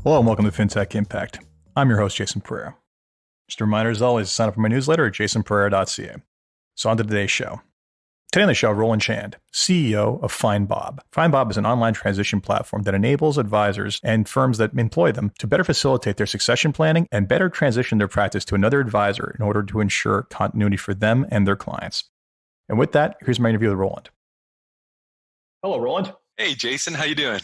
Hello and welcome to Fintech Impact. I'm your host, Jason Pereira. Just a reminder, as always, sign up for my newsletter at jasonpereira.ca. So on to today's show. Today on the show, Roland Chan, CEO of FindBob. FindBob is an online transition platform that enables advisors and firms that employ them to better facilitate their succession planning and better transition their practice to another advisor in order to ensure continuity for them and their clients. And with that, here's my interview with Roland. Hello, Roland. Hey, Jason. How you doing?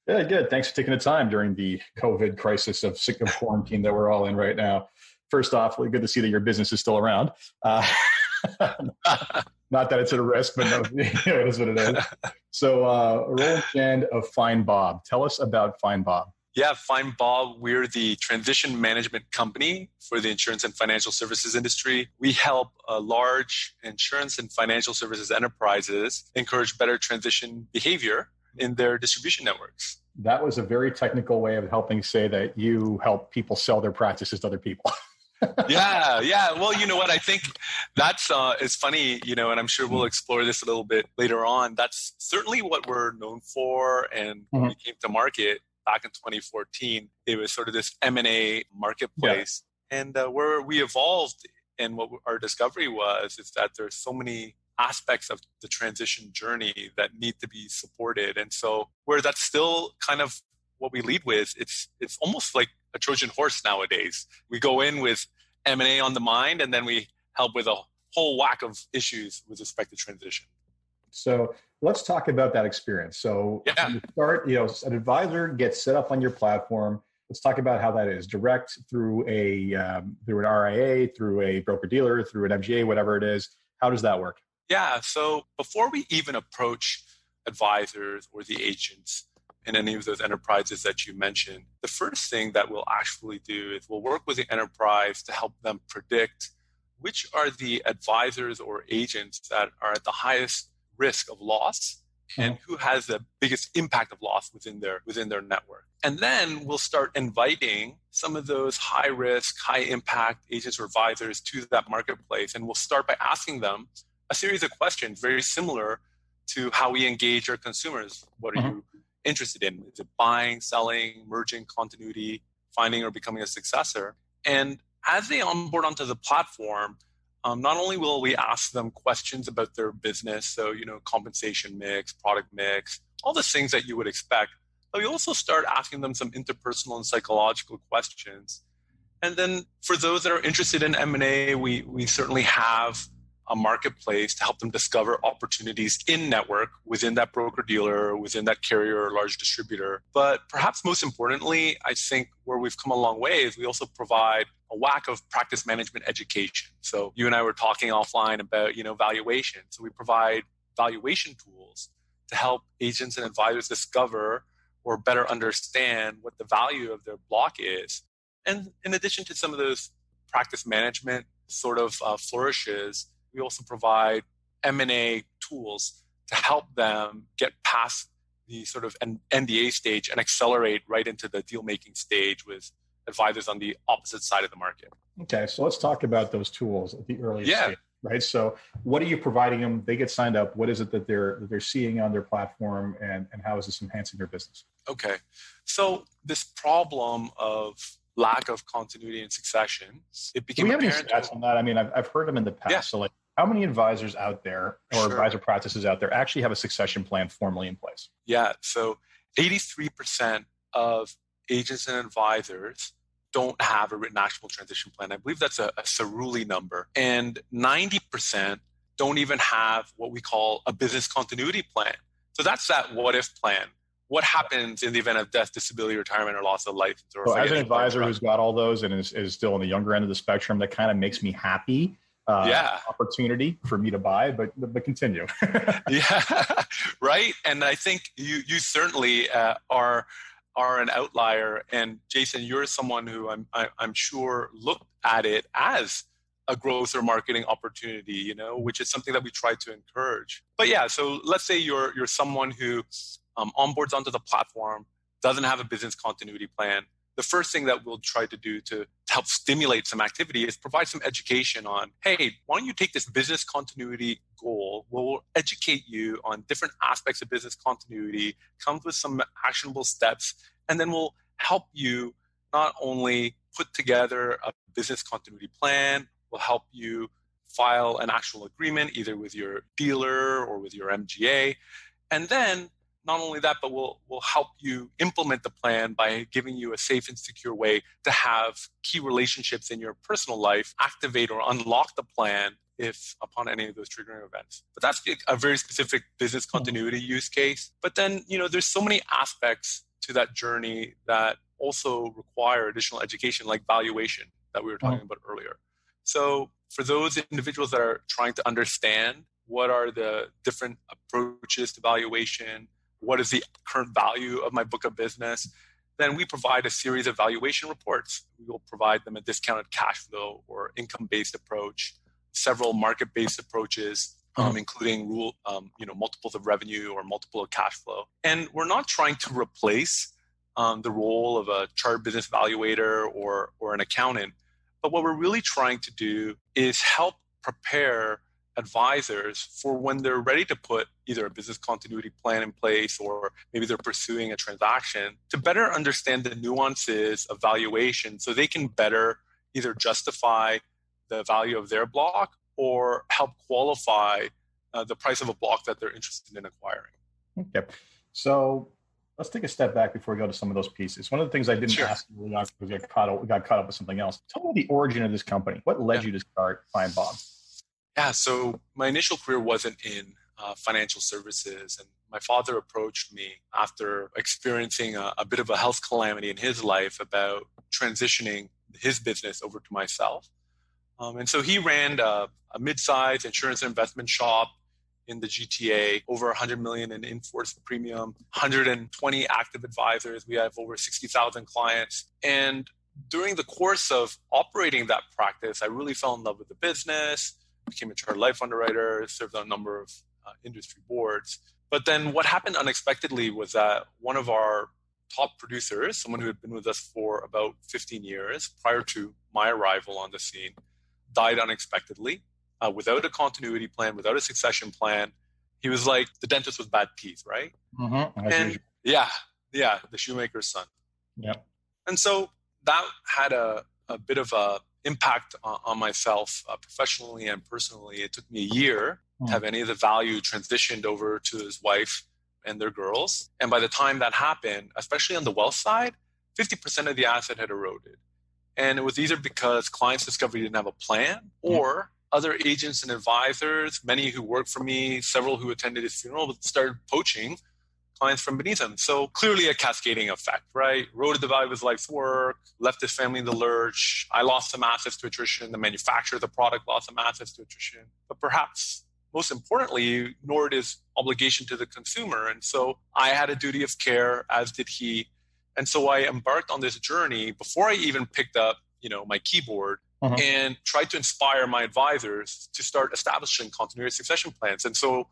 Yeah, good. Thanks for taking the time during the COVID crisis of quarantine that we're all in right now. First off, really good to see that your business is still around. Not that it's at a risk, but no, it is what it is. So, Roland Chan of FindBob. Tell us about FindBob. Yeah, FindBob, we're the transition management company for the insurance and financial services industry. We help large insurance and financial services enterprises encourage better transition behavior in their distribution networks. That was a very technical way of helping say that you help people sell their practices to other people. Yeah. Well, you know what? I think that's it's funny, and I'm sure we'll explore this a little bit later on. That's certainly what we're known for. And when we came to market back in 2014, it was sort of this M&A marketplace. Yeah. And where we evolved and what our discovery was is that there's so many aspects of the transition journey that need to be supported. And so where that's still kind of what we lead with, it's almost like a Trojan horse nowadays. We go in with M&A on the mind, and then we help with a whole whack of issues with respect to transition. So let's talk about that experience. So you start, an advisor gets set up on your platform. Let's talk about how that is direct through an RIA, through a broker dealer, through an MGA, whatever it is. How does that work? Yeah. So before we even approach advisors or the agents in any of those enterprises that you mentioned, the first thing that we'll actually do is we'll work with the enterprise to help them predict which are the advisors or agents that are at the highest risk of loss and who has the biggest impact of loss within their network. And then we'll start inviting some of those high risk, high impact agents or advisors to that marketplace. And we'll start by asking them a series of questions very similar to how we engage our consumers. What are you interested in? Is it buying, selling, merging, continuity, finding or becoming a successor? And as they onboard onto the platform, not only will we ask them questions about their business, so, compensation mix, product mix, all the things that you would expect, but we also start asking them some interpersonal and psychological questions. And then for those that are interested in M&A, we certainly have a marketplace to help them discover opportunities in network within that broker dealer, within that carrier or large distributor. But perhaps most importantly, I think where we've come a long way is we also provide a whack of practice management education. So you and I were talking offline about, valuation. So we provide valuation tools to help agents and advisors discover or better understand what the value of their block is. And in addition to some of those practice management sort of flourishes, we also provide M&A tools to help them get past the sort of NDA stage and accelerate right into the deal-making stage with advisors on the opposite side of the market. Okay, so let's talk about those tools at the earliest stage, right? So what are you providing them? They get signed up. What is it that they're seeing on their platform, and how is this enhancing their business? Okay, so this problem of lack of continuity and succession, it became apparent. Do we have any stats on that? I mean, I've heard them in the past. Yeah. So how many advisors out there or advisor practices out there actually have a succession plan formally in place? Yeah. So 83% of agents and advisors don't have a written actionable transition plan. I believe that's a Cerulli number. And 90% don't even have what we call a business continuity plan. So that's that what if plan. What happens in the event of death, disability, retirement, or loss of license? So as an advisor who's got all those and is still on the younger end of the spectrum, that kind of makes me happy. Opportunity for me to buy, but continue. Yeah, right. And I think you certainly are an outlier. And Jason, you're someone who I'm sure looked at it as a growth or marketing opportunity, which is something that we try to encourage. But yeah, so let's say you're someone who onboards onto the platform, doesn't have a business continuity plan. The first thing that we'll try to do to help stimulate some activity is provide some education on, hey, why don't you take this business continuity goal? We'll educate you on different aspects of business continuity, come with some actionable steps, and then we'll help you not only put together a business continuity plan, will help you file an actual agreement either with your dealer or with your MGA. And then not only that, but will help you implement the plan by giving you a safe and secure way to have key relationships in your personal life activate or unlock the plan if upon any of those triggering events. But that's a very specific business continuity use case. But then, there's so many aspects to that journey that also require additional education, like valuation that we were talking about earlier. So for those individuals that are trying to understand what are the different approaches to valuation, what is the current value of my book of business, then we provide a series of valuation reports. We will provide them a discounted cash flow or income-based approach, several market-based approaches, including multiples of revenue or multiple of cash flow. And we're not trying to replace the role of a chartered business evaluator or an accountant. But what we're really trying to do is help prepare advisors for when they're ready to put either a business continuity plan in place or maybe they're pursuing a transaction to better understand the nuances of valuation so they can better either justify the value of their block or help qualify the price of a block that they're interested in acquiring. Okay. So let's take a step back before we go to some of those pieces. One of the things I didn't ask you because we got caught up with something else. Tell me the origin of this company. What led you to start FindBob? Yeah, so my initial career wasn't in financial services. And my father approached me after experiencing a bit of a health calamity in his life about transitioning his business over to myself. And so he ran a mid-sized insurance and investment shop in the GTA, over $100 million in in-force premium, 120 active advisors. We have over 60,000 clients. And during the course of operating that practice, I really fell in love with the business, became a chartered life underwriter, served on a number of industry boards. But then what happened unexpectedly was that one of our top producers, someone who had been with us for about 15 years prior to my arrival on the scene, died unexpectedly without a continuity plan, without a succession plan. He was like the dentist with bad teeth, right? Mm-hmm. And yeah, the shoemaker's son. Yeah. And so that had a bit of a impact on myself professionally and personally. It took me a year to have any of the value transitioned over to his wife and their girls. And by the time that happened, especially on the wealth side, 50% of the asset had eroded. And it was either because clients discovered he didn't have a plan or other agents and advisors, many who worked for me, several who attended his funeral, started poaching clients from beneath him. So clearly a cascading effect, right? Eroded the value of his life's work, left his family in the lurch. I lost some assets to attrition. The manufacturer of the product lost some assets to attrition. But perhaps most importantly, ignored his obligation to the consumer. And so I had a duty of care, as did he. And so I embarked on this journey before I even picked up, my keyboard and tried to inspire my advisors to start establishing continuity succession plans. And so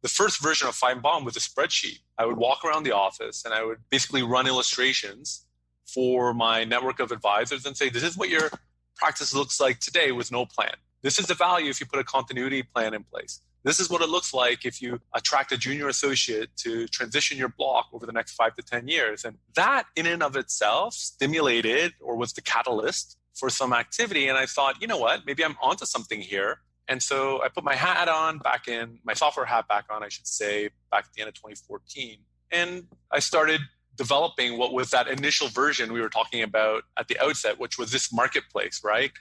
the first version of FindBob was a spreadsheet. I would walk around the office and I would basically run illustrations for my network of advisors and say, this is what your practice looks like today with no plan. This is the value if you put a continuity plan in place. This is what it looks like if you attract a junior associate to transition your block over the next 5 to 10 years. And that in and of itself stimulated or was the catalyst for some activity. And I thought, you know what, maybe I'm onto something here. And so I put my software hat back on, I should say, back at the end of 2014. And I started developing what was that initial version we were talking about at the outset, which was this marketplace, right?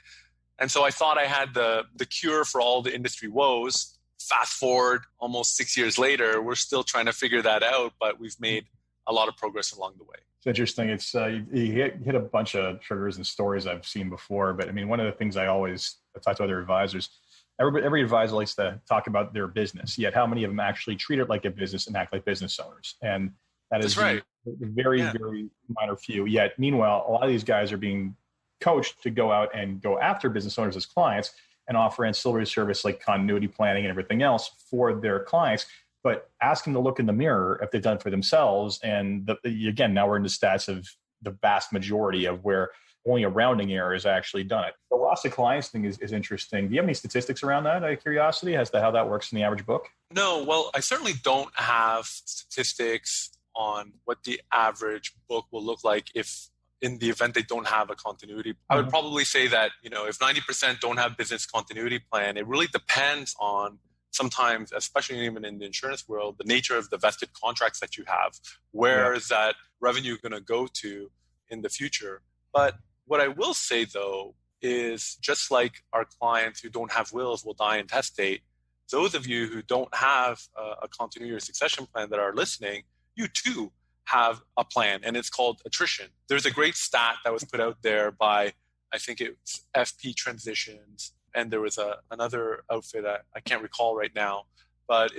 And so I thought I had the cure for all the industry woes. Fast forward almost 6 years later, we're still trying to figure that out, but we've made a lot of progress along the way. It's interesting. It's you hit a bunch of triggers and stories I've seen before. But I mean, one of the things I always talk to other advisors, every advisor likes to talk about their business, yet how many of them actually treat it like a business and act like business owners? And that is right. The very minor few. Yet, meanwhile, a lot of these guys are being coached to go out and go after business owners as clients and offer ancillary service like continuity planning and everything else for their clients. But ask them to look in the mirror if they've done it for themselves. And again, now we're in the stats of the vast majority of where only a rounding error has actually done it. The loss of clients thing is interesting. Do you have any statistics around that, out of curiosity, as to how that works in the average book? No, well, I certainly don't have statistics on what the average book will look like if in the event they don't have a continuity. I would probably say that, if 90% don't have business continuity plan, it really depends on sometimes, especially even in the insurance world, the nature of the vested contracts that you have. Where is that revenue going to go to in the future? But what I will say, though, is just like our clients who don't have wills will die intestate, those of you who don't have a continuity or succession plan that are listening, you too have a plan, and it's called attrition. There's a great stat that was put out there by, I think it's FP Transitions, and there was another outfit I can't recall right now, but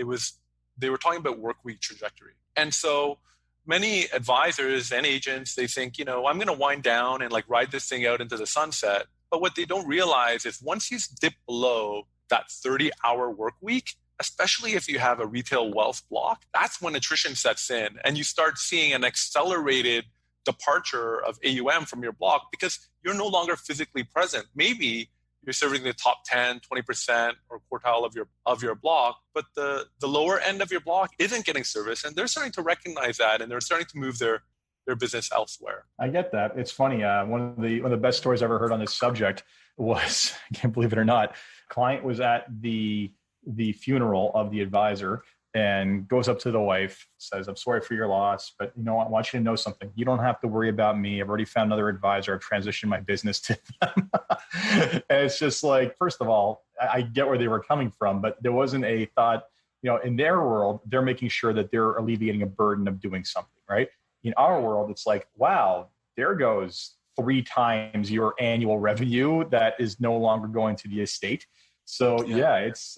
they were talking about work week trajectory. And so many advisors and agents, they think, I'm going to wind down and like ride this thing out into the sunset. But what they don't realize is once you dip below that 30-hour work week, especially if you have a retail wealth block, that's when attrition sets in and you start seeing an accelerated departure of AUM from your block because you're no longer physically present. Maybe you're serving the top 10, 20% or quartile of your block, but the lower end of your block isn't getting service, and they're starting to recognize that, and they're starting to move their business elsewhere. I get that. It's funny. One of the best stories I ever heard on this subject was, I can't believe it or not, client was at the funeral of the advisor and goes up to the wife, says, "I'm sorry for your loss, but I want you to know something. You don't have to worry about me. I've already found another advisor. I've transitioned my business to them." And it's just like, first of all, I get where they were coming from, but there wasn't a thought, in their world, they're making sure that they're alleviating a burden of doing something, right? In our world, it's like, wow, there goes 3 times your annual revenue that is no longer going to the estate. So it's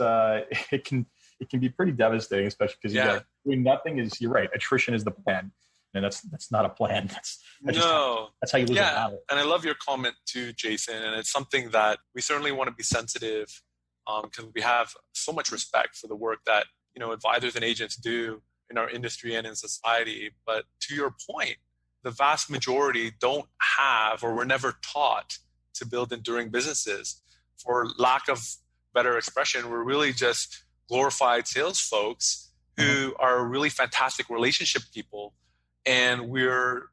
it can be pretty devastating, especially because doing nothing is, you're right, attrition is the plan. And that's not a plan. That's how you lose a battle. And I love your comment too, Jason. And it's something that we certainly want to be sensitive because we have so much respect for the work that, advisors and agents do in our industry and in society. But to your point, the vast majority don't have or were never taught to build enduring businesses. For lack of better expression, we're really just glorified sales folks who are really fantastic relationship people. And we're,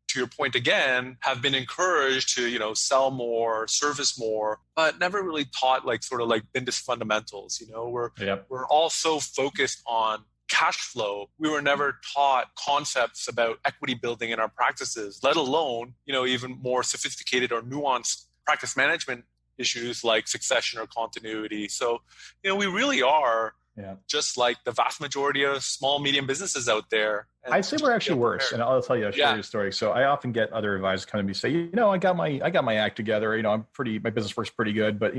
to your point again, have been encouraged to, sell more, service more, but never really taught sort of business fundamentals. We're all so focused on cash flow. We were never taught concepts about equity building in our practices, let alone, even more sophisticated or nuanced practice management issues like succession or continuity. So, we really are just like the vast majority of small, medium businesses out there. I'd say we're actually worse. And I'll tell you, I'll share you a story. So I often get other advisors come to me and say, I got my act together. My business works pretty good, but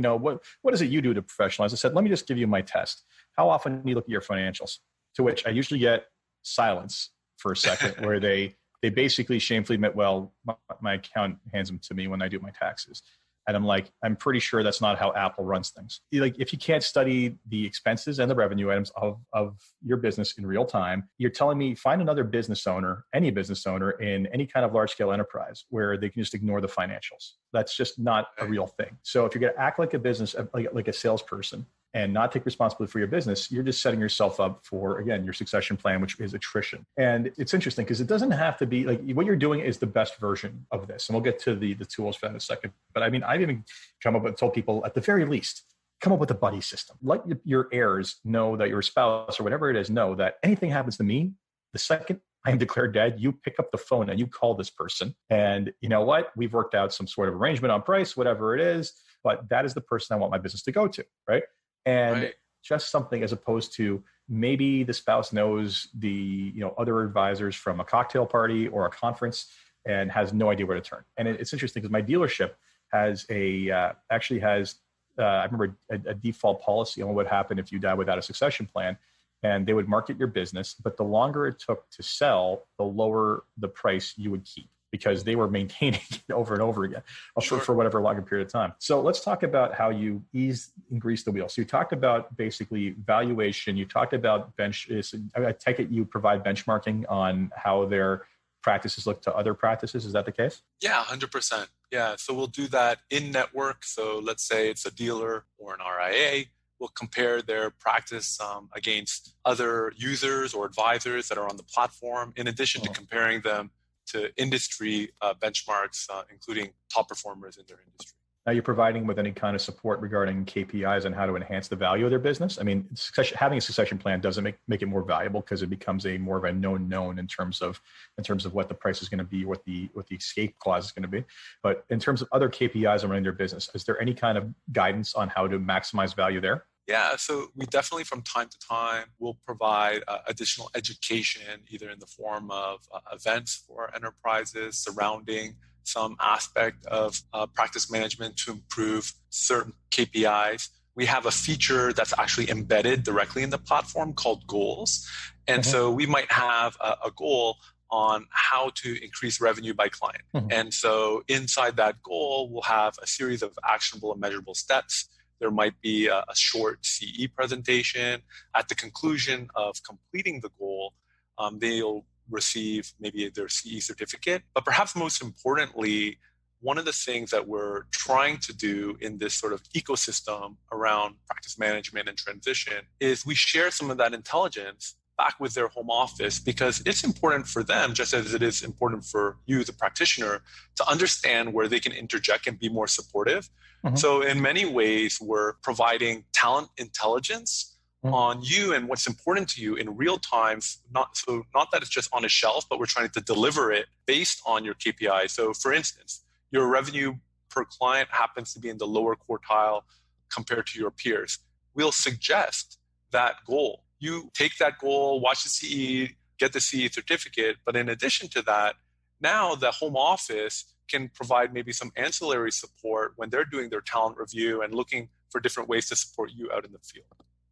what is it you do to professionalize? I said, let me just give you my test. How often do you look at your financials? To which I usually get silence for a second where they basically shamefully admit, well, my accountant hands them to me when I do my taxes. And I'm like, I'm pretty sure that's not how Apple runs things. If you can't study the expenses and the revenue items of your business in real time, you're telling me find another business owner, any business owner in any kind of large scale enterprise where they can just ignore the financials. That's just not a real thing. So if you're going to act like a business, like a salesperson, and not take responsibility for your business, you're just setting yourself up for, again, your succession plan, which is attrition. And it's interesting because it doesn't have to be what you're doing is the best version of this. And we'll get to the tools for that in a second. But I've even come up and told people at the very least, come up with a buddy system. Let your heirs know that your spouse or whatever it is, know that anything happens to me, the second I am declared dead, you pick up the phone and you call this person. And you know what? We've worked out some sort of arrangement on price, whatever it is, but that is the person I want my business to go to, right? And just something as opposed to maybe the spouse knows the other advisors from a cocktail party or a conference and has no idea where to turn. And it's interesting because my dealership has I remember a default policy on what would happen if you die without a succession plan. And they would market your business, but the longer it took to sell, the lower the price you would keep, because they were maintaining it over and over again for whatever longer period of time. So let's talk about how you ease and grease the wheel. So you talked about basically valuation. You talked about I take it you provide benchmarking on how their practices look to other practices. Is that the case? Yeah, 100%. Yeah. So we'll do that in network. So let's say it's a dealer or an RIA. We'll compare their practice against other users or advisors that are on the platform, in addition to comparing them to industry benchmarks, including top performers in their industry. Are you providing with any kind of support regarding KPIs and how to enhance the value of their business? I mean, having a succession plan doesn't make it more valuable because it becomes a more of a known in terms of what the price is going to be, what the escape clause is going to be. But in terms of other KPIs and running their business, is there any kind of guidance on how to maximize value there? Yeah, so we definitely from time to time will provide additional education, either in the form of events for enterprises surrounding some aspect of practice management to improve certain KPIs. We have a feature that's actually embedded directly in the platform called goals. And so we might have a goal on how to increase revenue by client. And so inside that goal, we'll have a series of actionable and measurable steps. There might be a short CE presentation. At the conclusion of completing the goal, they'll receive maybe their CE certificate. But perhaps most importantly, one of the things that we're trying to do in this sort of ecosystem around practice management and transition is we share some of that intelligence back with their home office, because it's important for them, just as it is important for you, the practitioner, to understand where they can interject and be more supportive. So in many ways, we're providing talent intelligence on you and what's important to you in real time. Not that it's just on a shelf, but we're trying to deliver it based on your KPI. So for instance, your revenue per client happens to be in the lower quartile compared to your peers. We'll suggest that goal. You take that goal, watch the CE, get the CE certificate. But in addition to that, now the home office can provide maybe some ancillary support when they're doing their talent review and looking for different ways to support you out in the field.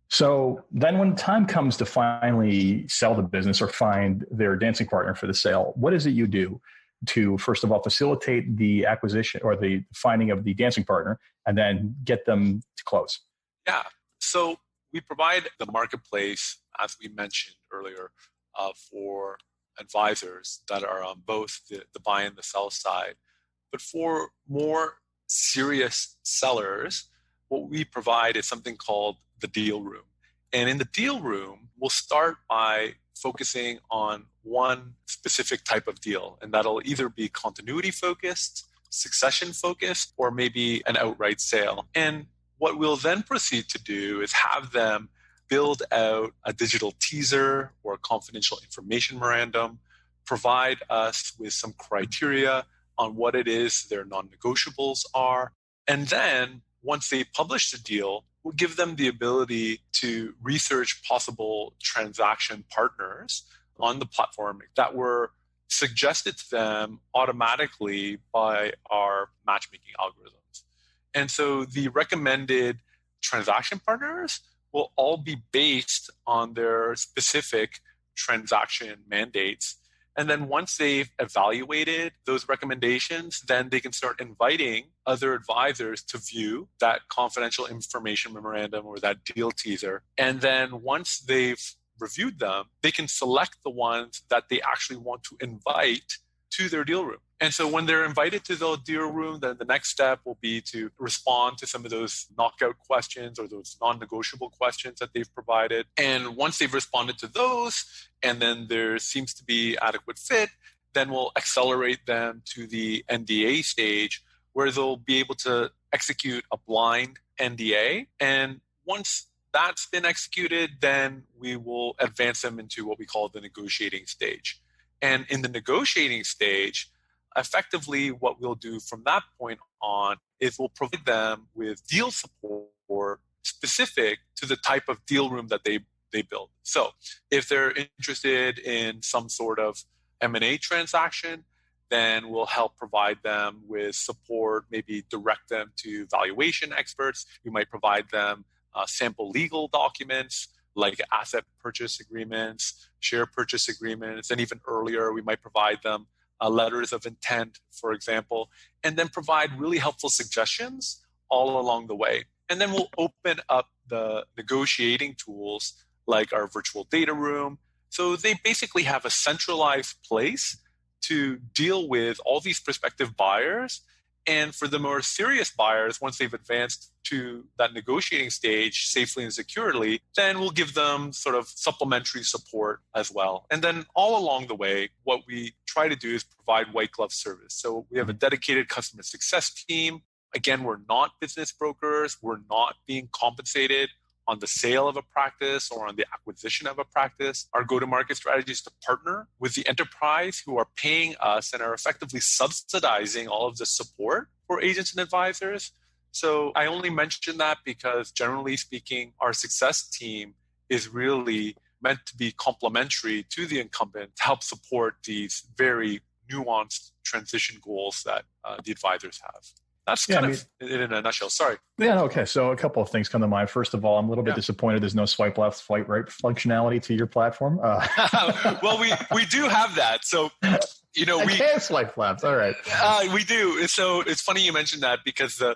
So then when time comes to finally sell the business or find their dancing partner for the sale, what is it you do to, first of all, facilitate the acquisition or the finding of the dancing partner and then get them to close? Yeah. So we provide the marketplace, as we mentioned earlier, for advisors that are on both the buy and the sell side. But for more serious sellers, what we provide is something called the deal room. And in the deal room, we'll start by focusing on one specific type of deal. And that'll either be continuity focused, succession focused, or maybe an outright sale. And what we'll then proceed to do is have them build out a digital teaser or a confidential information memorandum, provide us with some criteria on what it is their non-negotiables are. And then once they publish the deal, we'll give them the ability to research possible transaction partners on the platform that were suggested to them automatically by our matchmaking algorithms. And so the recommended transaction partners will all be based on their specific transaction mandates. And then once they've evaluated those recommendations, then they can start inviting other advisors to view that confidential information memorandum or that deal teaser. And then once they've reviewed them, they can select the ones that they actually want to invite to their deal room. And so when they're invited to the deal room, then the next step will be to respond to some of those knockout questions or those non-negotiable questions that they've provided. And once they've responded to those, and then there seems to be adequate fit, then we'll accelerate them to the NDA stage where they'll be able to execute a blind NDA. And once that's been executed, then we will advance them into what we call the negotiating stage. And in the negotiating stage, effectively what we'll do from that point on is we'll provide them with deal support specific to the type of deal room that they build. So if they're interested in some sort of M&A transaction, then we'll help provide them with support, maybe direct them to valuation experts. We might provide them sample legal documents like asset purchase agreements, share purchase agreements, and even earlier, we might provide them letters of intent, for example, and then provide really helpful suggestions all along the way. And then we'll open up the negotiating tools like our virtual data room. So they basically have a centralized place to deal with all these prospective buyers And for the more serious buyers, once they've advanced to that negotiating stage safely and securely, then we'll give them sort of supplementary support as well. And then all along the way, what we try to do is provide white glove service. So we have a dedicated customer success team. Again, we're not business brokers. We're not being compensated on the sale of a practice or on the acquisition of a practice. Our go-to-market strategy is to partner with the enterprise who are paying us and are effectively subsidizing all of the support for agents and advisors. So I only mention that because generally speaking, our success team is really meant to be complementary to the incumbent to help support these very nuanced transition goals that the advisors have. That's kind of it in a nutshell. Sorry. Yeah, okay. So a couple of things come to mind. First of all, I'm a little bit disappointed there's no swipe left, swipe right functionality to your platform. Well, we do have that. So, we can swipe left. All right. We do. So it's funny you mentioned that because the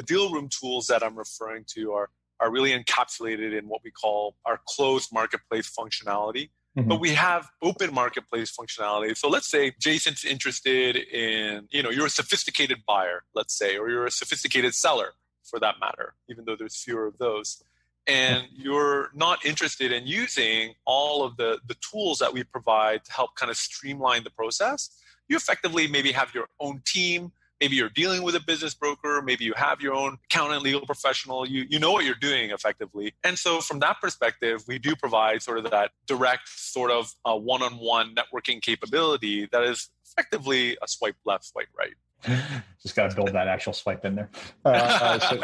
deal room tools that I'm referring to are really encapsulated in what we call our closed marketplace functionality. Mm-hmm. But we have open marketplace functionality. So let's say Jason's interested in, you're a sophisticated buyer, let's say, or you're a sophisticated seller for that matter, even though there's fewer of those. And you're not interested in using all of the tools that we provide to help kind of streamline the process. You effectively maybe have your own team. Maybe you're dealing with a business broker. Maybe you have your own accountant, legal professional. You know what you're doing effectively. And so from that perspective, we do provide sort of that direct sort of one-on-one networking capability that is effectively a swipe left, swipe right. Just got to build that actual swipe in there.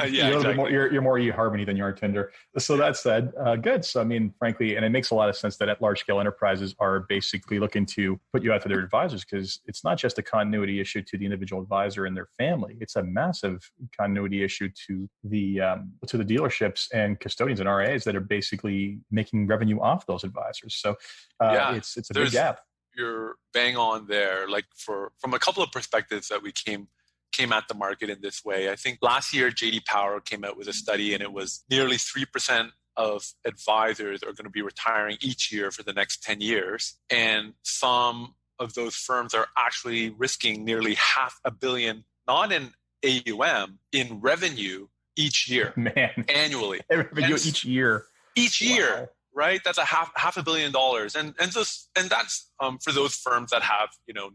You're more eHarmony than you are Tinder. So that said, good. So, frankly, and it makes a lot of sense that at large scale enterprises are basically looking to put you out to their advisors because it's not just a continuity issue to the individual advisor and their family. It's a massive continuity issue to the dealerships and custodians and RAs that are basically making revenue off those advisors. So it's a big gap. You're bang on there. Like from a couple of perspectives that we came at the market in this way. I think last year JD Power came out with a study, and it was nearly 3% of advisors are going to be retiring each year for the next 10 years, and some of those firms are actually risking nearly $500 million, not in AUM, in revenue each year, annually. Revenue each year. Wow. Right, that's $500 million, and that's for those firms that have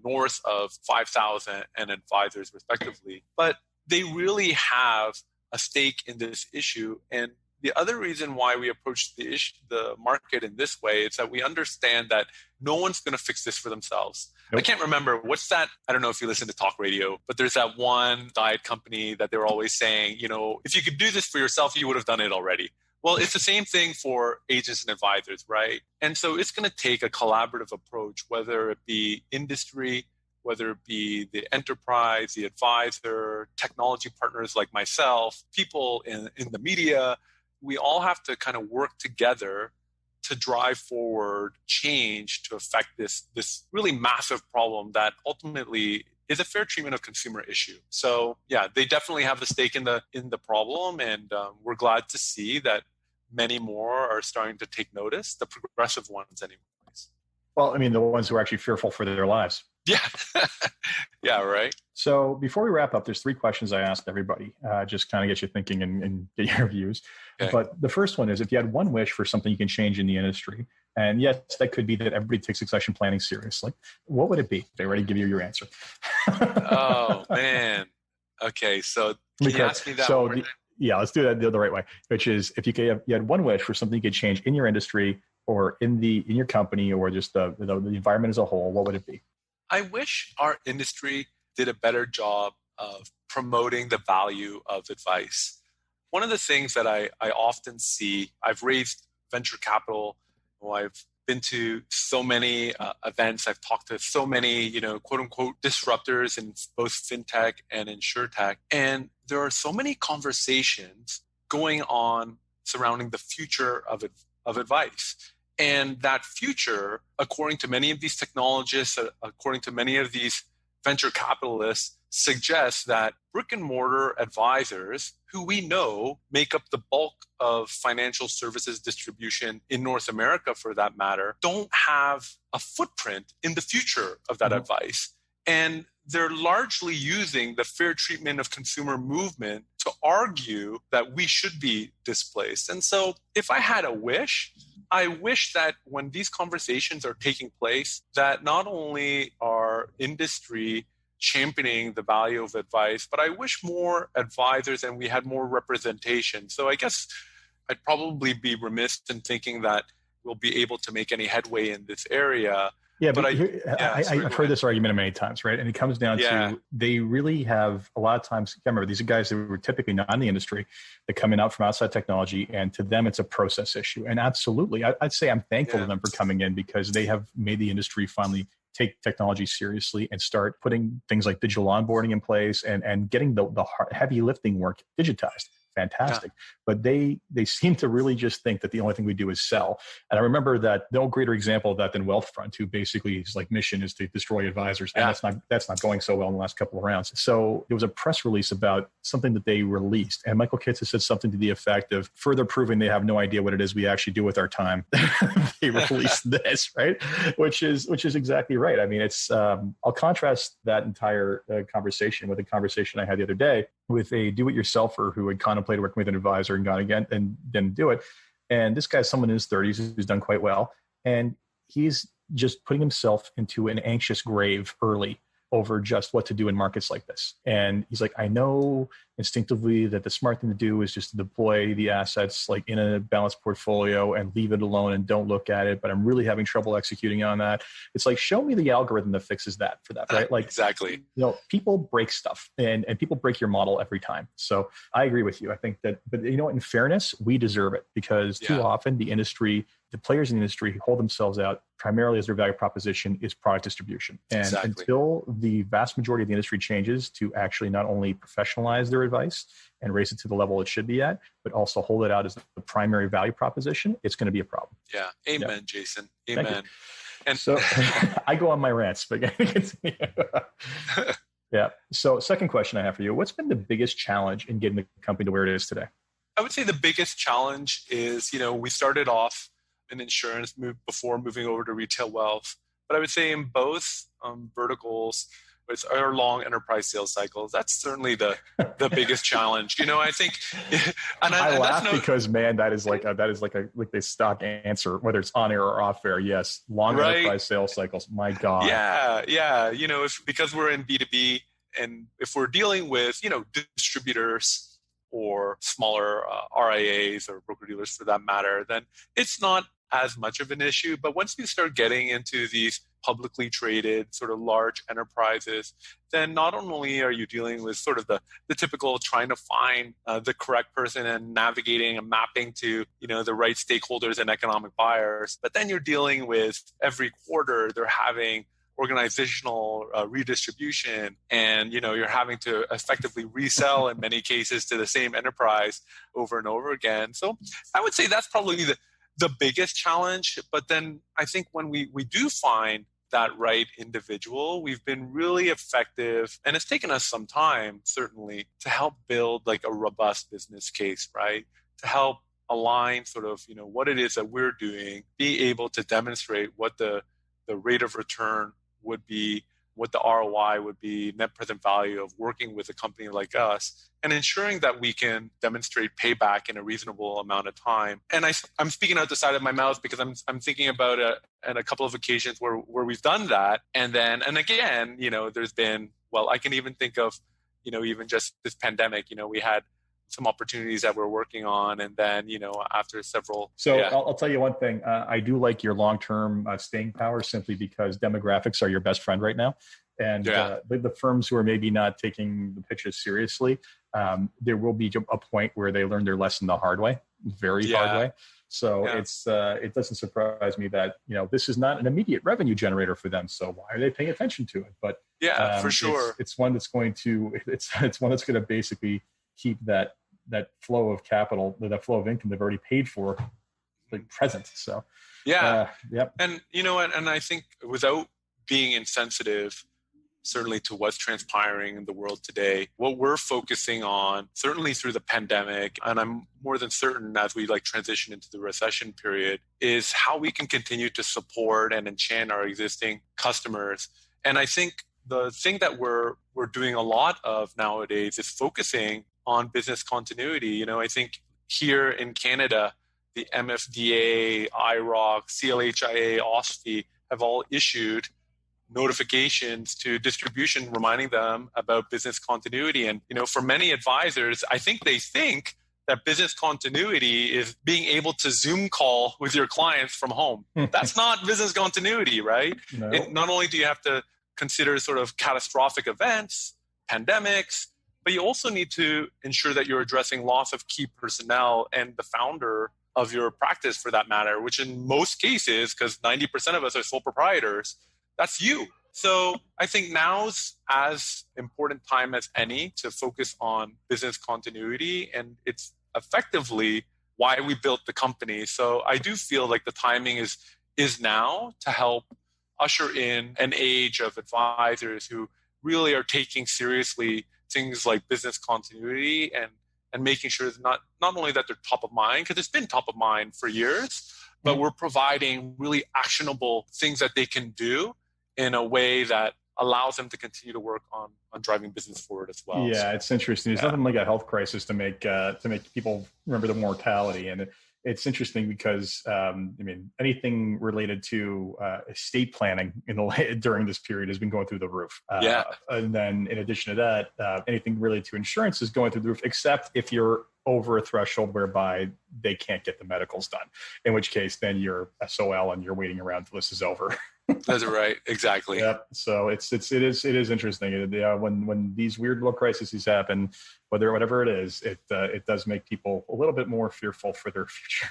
north of 5,000 and advisors respectively. But they really have a stake in this issue. And the other reason why we approach the market in this way is that we understand that no one's going to fix this for themselves. Nope. I can't remember what's that. I don't know if you listen to talk radio, but there's that one diet company that they were always saying, if you could do this for yourself, you would have done it already. Well, it's the same thing for agents and advisors, right? And so it's going to take a collaborative approach, whether it be industry, whether it be the enterprise, the advisor, technology partners like myself, people in the media. We all have to kind of work together to drive forward change to affect this really massive problem that ultimately is a fair treatment of consumer issue. So yeah, they definitely have a stake in the problem, and we're glad to see that many more are starting to take notice, the progressive ones anyways. Well, the ones who are actually fearful for their lives. Yeah. Yeah, right. So before we wrap up, there's 3 questions I asked everybody, just kind of get you thinking and get your views. Okay. But the first one is, if you had one wish for something you can change in the industry, and yes, that could be that everybody takes succession planning seriously, what would it be? They already give you your answer. Oh, man. Okay, so can you ask me that one? Yeah, let's do that the right way, which is if you had one wish for something you could change in your industry or in your company or just the environment as a whole, what would it be? I wish our industry did a better job of promoting the value of advice. One of the things that I often see, I've raised venture capital, I've been to so many events, I've talked to so many, quote unquote, disruptors in both fintech and insurtech. And there are so many conversations going on surrounding the future of advice. And that future, according to many of these technologists, according to many of these venture capitalists, suggests that brick and mortar advisors, who we know make up the bulk of financial services distribution in North America for that matter, don't have a footprint in the future of that advice. And they're largely using the fair treatment of consumer movement to argue that we should be displaced. And so if I had a wish, I wish that when these conversations are taking place, that not only our industry championing the value of advice, but I wish more advisors and we had more representation. So I guess I'd probably be remiss in thinking that we'll be able to make any headway in this area. Yeah, but I've heard this argument many times, right? And it comes down to they really have a lot of times, remember, these are guys that were typically not in the industry that come in out from outside technology, and to them, it's a process issue. And absolutely, I'd say I'm thankful to them for coming in because they have made the industry finally take technology seriously and start putting things like digital onboarding in place and getting the heavy lifting work digitized. Fantastic. Yeah. But they seem to really just think that the only thing we do is sell. And I remember that no greater example of that than Wealthfront, who basically his mission is to destroy advisors. And that's not going so well in the last couple of rounds. So there was a press release about something that they released. And Michael Kitts has said something to the effect of further proving they have no idea what it is we actually do with our time. They released this, right? Which is exactly right. I mean, it's I'll contrast that entire conversation with a conversation I had the other day with a do-it-yourselfer who had contemplated working with an advisor and gone again and didn't do it. And this guy's someone in his 30s who's done quite well. And he's just putting himself into an anxious grave early over just what to do in markets like this. And he's like, I know instinctively that the smart thing to do is just to deploy the assets like in a balanced portfolio and leave it alone and don't look at it. But I'm really having trouble executing on that. It's like, show me the algorithm that fixes that for that, right? Like exactly. People break stuff and people break your model every time. So I agree with you. I think that, but in fairness, we deserve it because too often the players in the industry hold themselves out primarily as their value proposition is product distribution. And until the vast majority of the industry changes to actually not only professionalize their advice and raise it to the level it should be at, but also hold it out as the primary value proposition, it's going to be a problem. Yeah. Amen, Jason. Amen. And so I go on my rants, but continue. Yeah. So second question I have for you, what's been the biggest challenge in getting the company to where it is today? I would say the biggest challenge is, we started off in insurance before moving over to retail wealth. But I would say in both verticals, with our long enterprise sales cycles, that's certainly the biggest challenge. I think, and I laugh because man, that is like the stock answer, whether it's on air or off air. Yes, long enterprise sales cycles. My God. Yeah. Because we're in B2B, and if we're dealing with distributors or smaller RIAs or broker dealers for that matter, then it's not as much of an issue. But once you start getting into these publicly traded sort of large enterprises, then not only are you dealing with sort of the typical trying to find the correct person and navigating and mapping to the right stakeholders and economic buyers, but then you're dealing with every quarter they're having organizational redistribution, and you're having to effectively resell in many cases to the same enterprise over and over again. So I would say that's probably the biggest challenge. But then I think when we do find that right individual, we've been really effective, and it's taken us some time certainly to help build like a robust business case, right? To help align sort of what it is that we're doing, be able to demonstrate what the rate of return would be, what the ROI would be, net present value of working with a company like us, and ensuring that we can demonstrate payback in a reasonable amount of time. And I'm speaking out the side of my mouth because I'm thinking about a couple of occasions where we've done that. And again, there's been, I can even think of, even just this pandemic, we had some opportunities that we're working on. And then, after several. So I'll tell you one thing. I do like your long-term staying power simply because demographics are your best friend right now. And the firms who are maybe not taking the pitches seriously, there will be a point where they learn their lesson the hard way, hard way. So it doesn't surprise me that, this is not an immediate revenue generator for them. So why are they paying attention to it? But for sure. It's one that's going to basically keep that flow of capital, that flow of income they've already paid for, like present. So and and I think without being insensitive, certainly to what's transpiring in the world today, what we're focusing on, certainly through the pandemic, and I'm more than certain as we transition into the recession period, is how we can continue to support and enchant our existing customers. And I think the thing that we're doing a lot of nowadays is focusing on business continuity. I think here in Canada, the MFDA, IROC, CLHIA, OSFI have all issued notifications to distribution reminding them about business continuity. And, for many advisors, I think they think that business continuity is being able to Zoom call with your clients from home. That's not business continuity, right? No. Not only do you have to consider sort of catastrophic events, pandemics, but you also need to ensure that you're addressing loss of key personnel and the founder of your practice for that matter, which in most cases, because 90% of us are sole proprietors, that's you. So I think now's as important time as any to focus on business continuity, and it's effectively why we built the company. So I do feel like the timing is now to help usher in an age of advisors who really are taking seriously things like business continuity and making sure that not only that they're top of mind, because it's been top of mind for years, but we're providing really actionable things that they can do in a way that allows them to continue to work on driving business forward as well. Yeah, it's interesting. It's nothing like a health crisis to make people remember the mortality. And it's interesting because, anything related to estate planning during this period has been going through the roof. And then in addition to that, anything related to insurance is going through the roof, except if you're over a threshold whereby they can't get the medicals done, in which case then you're SOL and you're waiting around till this is over. That's right. Exactly. Yeah. So it is interesting. When these weird little crises happen, whatever it is, it does make people a little bit more fearful for their future.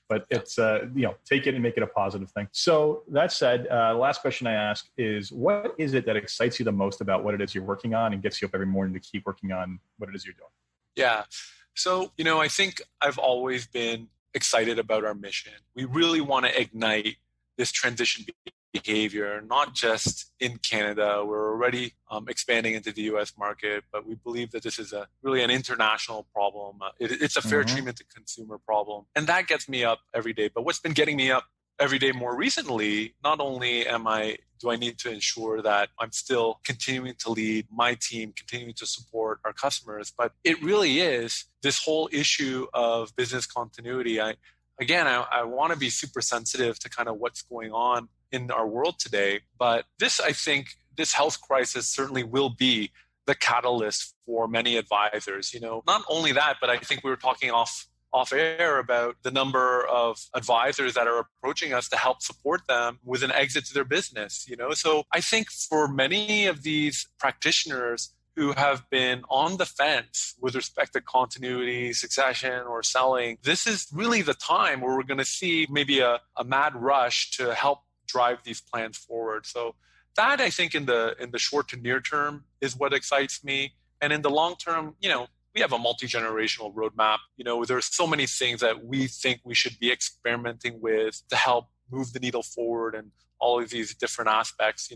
But it's take it and make it a positive thing. So that said, the last question I ask is, what is it that excites you the most about what it is you're working on and gets you up every morning to keep working on what it is you're doing? Yeah. So, I think I've always been excited about our mission. We really want to ignite this transition behavior, not just in Canada. We're already expanding into the US market, but we believe that this is really an international problem. It's a fair treatment to consumer problem. And that gets me up every day. But what's been getting me up every day more recently, not only do I need to ensure that I'm still continuing to lead my team, continuing to support our customers, but it really is this whole issue of business continuity. I want to be super sensitive to kind of what's going on in our world today. But I think this health crisis certainly will be the catalyst for many advisors. Not only that, but I think we were talking off air about the number of advisors that are approaching us to help support them with an exit to their business. So I think for many of these practitioners who have been on the fence with respect to continuity, succession, or selling, this is really the time where we're going to see maybe a mad rush to help drive these plans forward. So that, I think, in the short to near term is what excites me. And in the long term, we have a multi-generational roadmap. There are so many things that we think we should be experimenting with to help move the needle forward and all of these different aspects.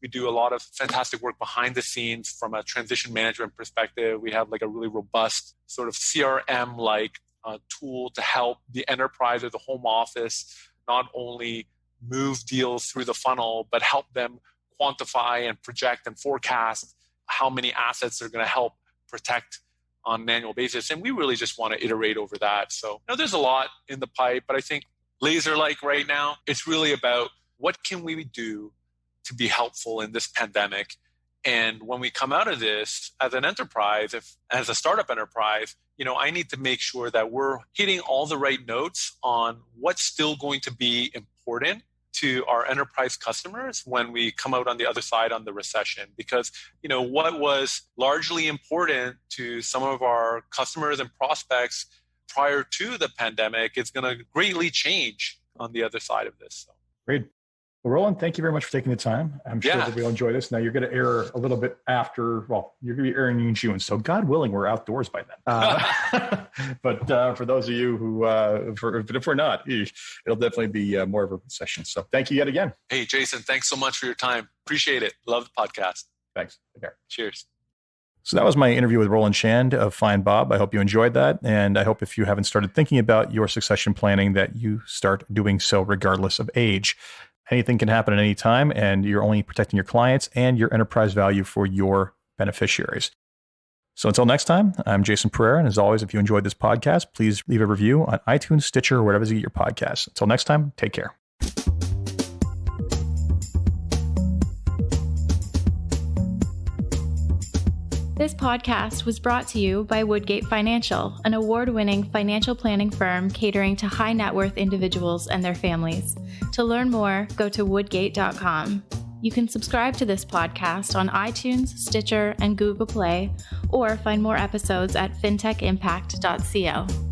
We do a lot of fantastic work behind the scenes from a transition management perspective. We have like a really robust sort of CRM-like tool to help the enterprise or the home office not only move deals through the funnel, but help them quantify and project and forecast how many assets they're going to help protect on an annual basis. And we really just want to iterate over that. So there's a lot in the pipe, but I think laser-like right now, it's really about what can we do to be helpful in this pandemic. And when we come out of this as an enterprise, as a startup enterprise, I need to make sure that we're hitting all the right notes on what's still going to be important to our enterprise customers when we come out on the other side on the recession. Because, what was largely important to some of our customers and prospects prior to the pandemic is going to greatly change on the other side of this. So. Great. Well, Roland, thank you very much for taking the time. I'm sure that we'll enjoy this. Now, you're going to air a little bit after, you're going to be airing in June. So God willing, we're outdoors by then. But for those of you who, but if we're not, it'll definitely be more of a session. So thank you yet again. Hey, Jason, thanks so much for your time. Appreciate it. Love the podcast. Thanks. Take care. Cheers. So that was my interview with Roland Chan of Find Bob. I hope you enjoyed that. And I hope if you haven't started thinking about your succession planning, that you start doing so regardless of age. Anything can happen at any time, and you're only protecting your clients and your enterprise value for your beneficiaries. So until next time, I'm Jason Pereira. And as always, if you enjoyed this podcast, please leave a review on iTunes, Stitcher, or wherever you get your podcasts. Until next time, take care. This podcast was brought to you by Woodgate Financial, an award-winning financial planning firm catering to high net worth individuals and their families. To learn more, go to woodgate.com. You can subscribe to this podcast on iTunes, Stitcher, and Google Play, or find more episodes at fintechimpact.co.